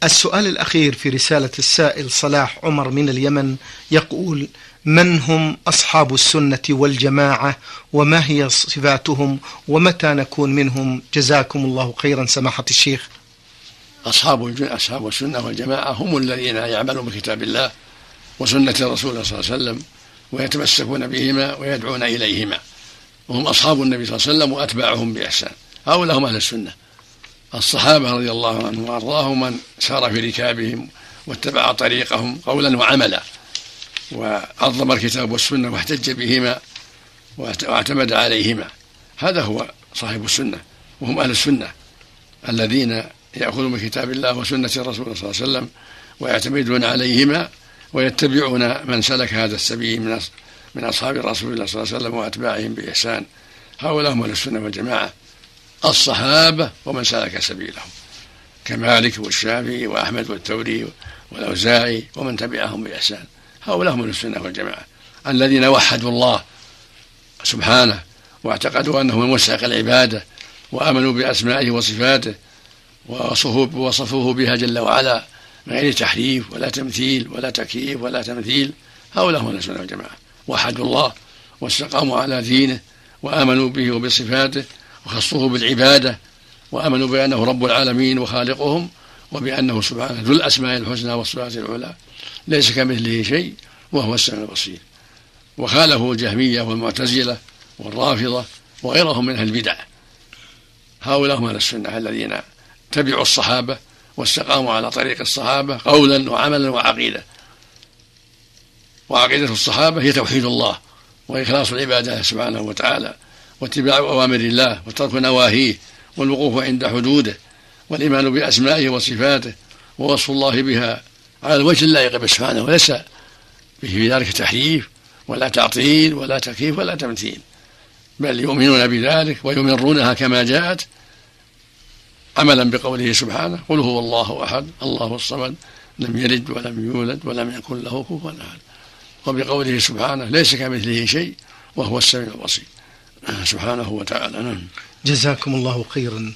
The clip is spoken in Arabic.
السؤال الأخير في رسالة السائل صلاح عمر من اليمن يقول: من هم أصحاب السنة والجماعة وما هي صفاتهم ومتى نكون منهم؟ جزاكم الله خيرا سماحة الشيخ. أصحاب السنة والجماعة هم الذين يعملون بكتاب الله وسنة الرسول صلى الله عليه وسلم ويتمسكون بهما ويدعون إليهما، وهم أصحاب النبي صلى الله عليه وسلم وأتباعهم بإحسان، هؤلاء هم أهل السنة. الصحابة رضي الله عنهم وأرضاهم من سار في ركابهم واتبع طريقهم قولا وعملا وعظم الكتاب والسنة واحتج بهما واعتمد عليهما، هذا هو صاحب السنة، وهم أهل السنة الذين يأخذون بكتاب الله وسنة الرسول صلى الله عليه وسلم ويعتمدون عليهما ويتبعون من سلك هذا السبيل من أصحاب رسول الله صلى الله عليه وسلم وأتباعهم بإحسان، هؤلاء هم أهل السنة والجماعة، الصحابة ومن سلك سبيلهم كمالك والشافعي وأحمد والثوري والأوزاعي ومن تبعهم بإحسان، هؤلاء هم أهل السنة والجماعة الذين وحدوا الله سبحانه واعتقدوا أنه من مستحق العبادة وآمنوا بأسمائه وصفاته ووصفوه بها جل وعلا من غير تحريف ولا تمثيل ولا تكييف ولا تمثيل، هؤلاء هم السنة والجماعة، وحدوا الله واستقاموا على دينه وآمنوا به وبصفاته وخصوه بالعبادة وآمنوا بأنه رب العالمين وخالقهم وبأنه سبحانه ذو الأسماء الحسنى والصفات العلى ليس كمثله شيء وهو السميع البصير. وخالفوا الجهمية والمعتزلة والرافضة وغيرهم من أهل البدع، هؤلاء هم أهل السنة الذين تبعوا الصحابة واستقاموا على طريق الصحابة قولا وعملا وعقيدة، وعقيدة الصحابة هي توحيد الله وإخلاص العبادة سبحانه وتعالى واتباع أوامر الله وترك نواهيه والوقوف عند حدوده والإيمان بأسمائه وصفاته ووصف الله بها على الوجه اللائق به سبحانه، وليس في ذلك تحريف ولا تعطيل ولا تكييف ولا تمثيل، بل يؤمنون بذلك ويمرونها كما جاءت عملا بقوله سبحانه: قل هو الله أحد الله الصمد لم يلد ولم يولد ولم يكن له كفوا أحد، وبقوله سبحانه: ليس كمثله شيء وهو السميع البصير سبحانه وتعالى. جزاكم الله خيرا